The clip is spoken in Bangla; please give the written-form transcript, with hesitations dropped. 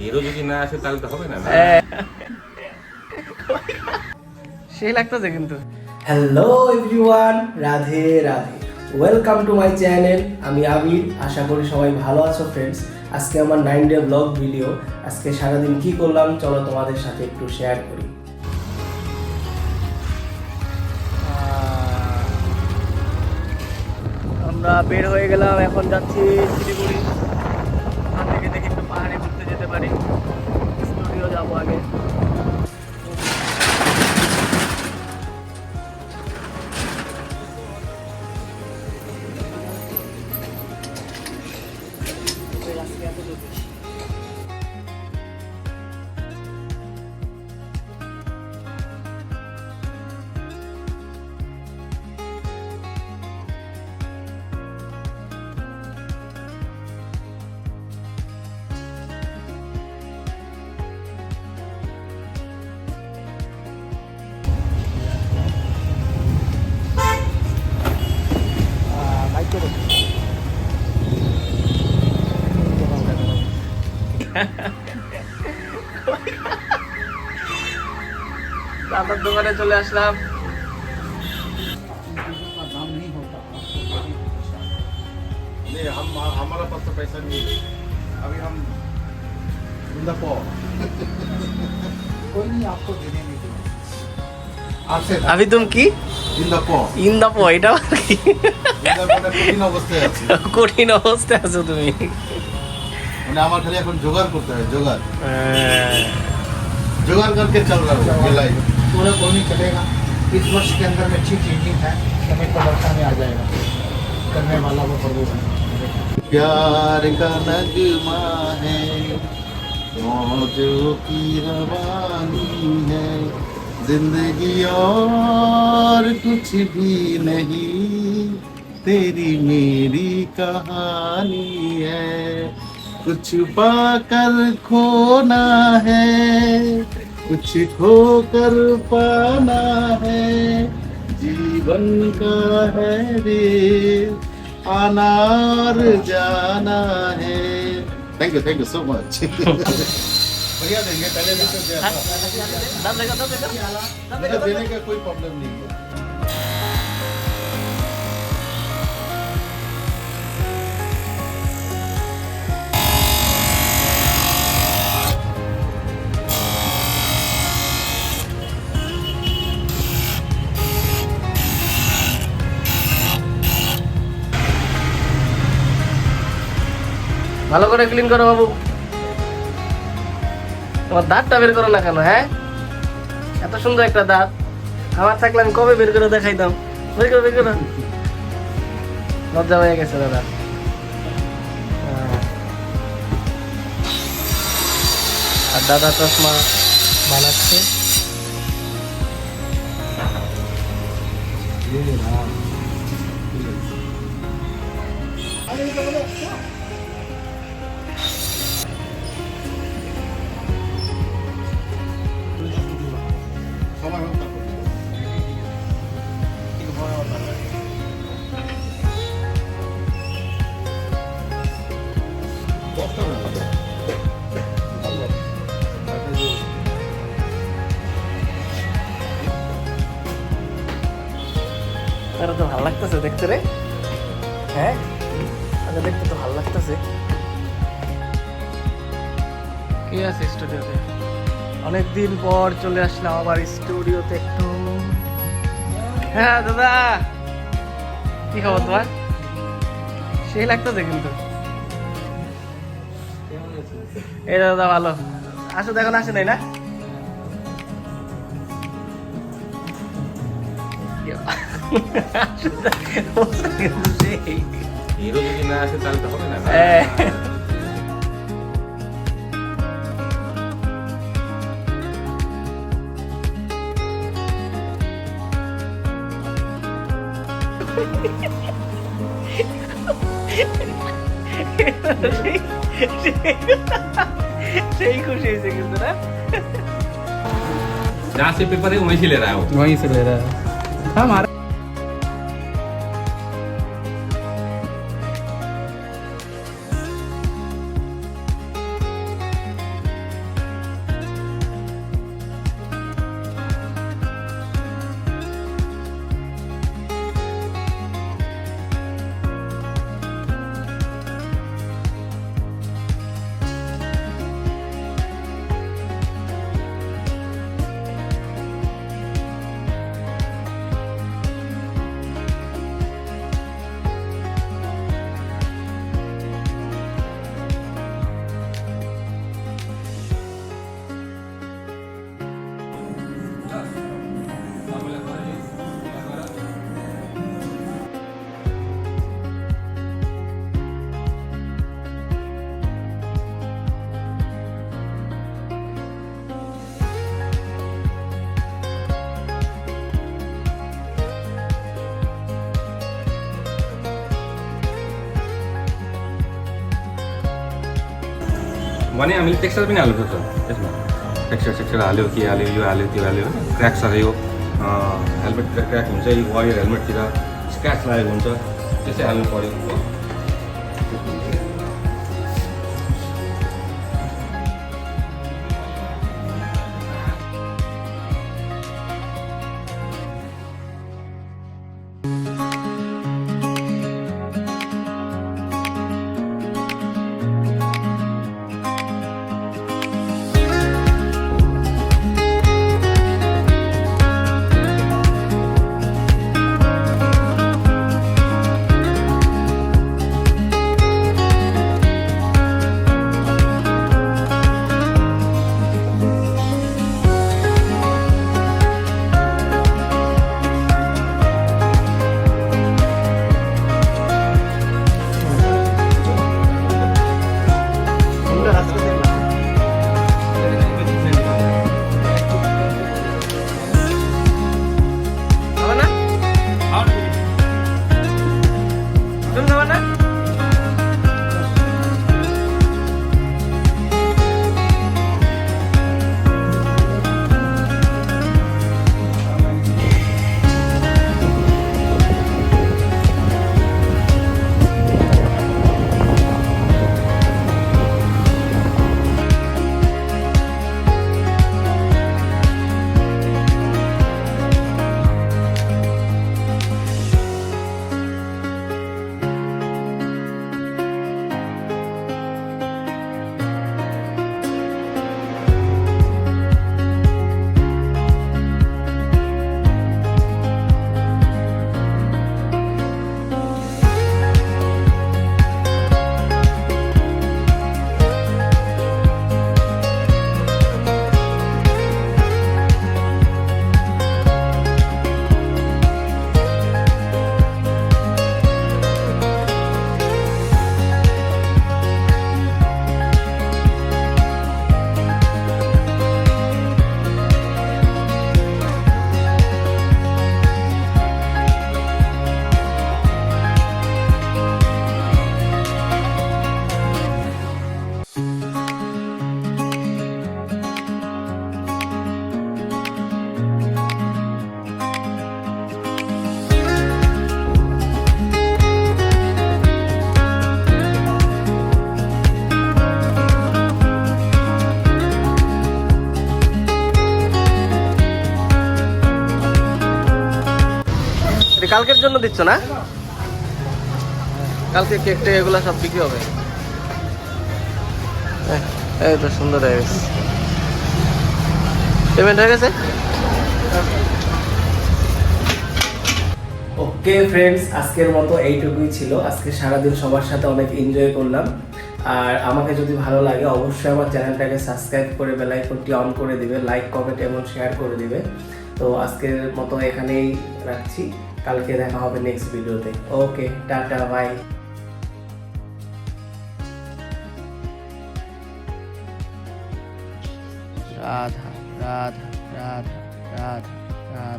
হিরো যদি না আসে তাহলে তো হবে না। সেই লাগতেছে কিন্তু। Hello everyone, Radhe Radhe, welcome to my channel. আমি আবির, আশা করি সবাই ভালো আছো ফ্রেন্ডস। আজকে আমার 9 ডে ব্লগ ভিডিও। আজকে সারাদিন কি করলাম চলো তোমাদের সাথে একটু শেয়ার করি। আমরা বের হয়ে গেলাম, এখন যাচ্ছি শিলিগুড়ি। ওখান থেকে দেখি একটু পাহাড়ে ঘুরতে যেতে পারি, স্টুডিও যাবো আগে। দাদার দোকানে চলে আসলাম। नहीं हमारा पास तो पैसा नहीं है। अभी हम कोई नहीं, आपको दे देंगे। आपसे अभी तुम की जिंदापो ইন দা পো এটা কি কঠিন অবস্থায় আছে। কঠিন অবস্থায় আছো তুমি। মানে আমার খালি এখন জোগাড় করতে হয়, জোগাড় करके चल रहा हूँ ये लाइफ। पूरा कोई नहीं चलेगा। इस वर्ष के अंदर में अच्छी चेंजिंग है, समय प्रदर्शन में आ जाएगा। करने वाला वो प्रभु है। प्यार का नगमा है, मौजों की रवानी है, जिंदगी और कुछ भी नहीं, तेरी मेरी कहानी है। कुछ पाकर खोना है, कुछ खोकर पाना है, जीवन का है रे आना और जाना है। Thank you so much. बढ़िया देंगे, पहले भी तो दिया था। मेरा देने का कोई प्रॉब्लम नहीं है। ভালো করে ক্লিন করো বাবু। তোমার দাঁতটা বের করো না কেন? হ্যাঁ, এত সুন্দর একটা দাঁত আমার থাকলে আমি কবে বের করে দেখাইতাম। বের করো বের করো। লজ্জা হয়ে গেছে দাদা। আর দাদা চশমা বানাচ্ছে। সময় হোক তারপর তারা তো ভালো লাগতেছে দেখতে রে। হ্যাঁ, আচ্ছা দেখতে তো ভালো লাগতেছে। কি আছে স্টুডিওতে? অনেকদিন পর চলে আসলাম আবার স্টুডিওতে একটু। হ্যাঁ দাদা, কি খবর তোমার? সেই লাগতেছে কিন্তু। এই দাদা ভালো আসো, দেখো আসে নাই না? হিরো যদি না আসে তাহলে তো হবে না। সেই খুশি হয়েছে কিন্তু না। जहाँ से पेपर है वहीं से ले रहा है वो। वहीं से ले रहा है। हमारा भने हामीले टेक्सचर पनि हाल्नु सक्छौँ त्यसमा। टेक्सचर हाल्यो, के हाल्यो, यो हाल्यो, त्यो हाल्यो होइन। क्र्याक्स हाल्यो, हेलमेट क्र्याक हुन्छ, यो वायर हेलमेटतिर स्क्र्याच लागेको हुन्छ, त्यसै हाल्नु पऱ्यो हो। কালকের জন্য দিচ্ছ না? কালকে কেকটা এগুলো সব বিক্রি হবে। এই তো সুন্দর হয়ে গেছে। পেমেন্ট হয়ে গেছে? ওকে ফ্রেন্ডস, আজকের মতো এইটুকুই ছিল। আজকে সারাদিন সবার সাথে অনেক এনজয় করলাম। আর আমাকে যদি ভালো লাগে অবশ্যই আমার চ্যানেলটাকে সাবস্ক্রাইব করে বেল আইকনটি অন করে দিবে, লাইক কমেন্ট এবং শেয়ার করে দিবে। তো আজকের মতো এখানেই রাখছি, কালকে দেখা হবে নেক্সট ভিডিওতে। ওকে, টাটা, বাই। রাধা রাধা রাধা রাধা রাধা।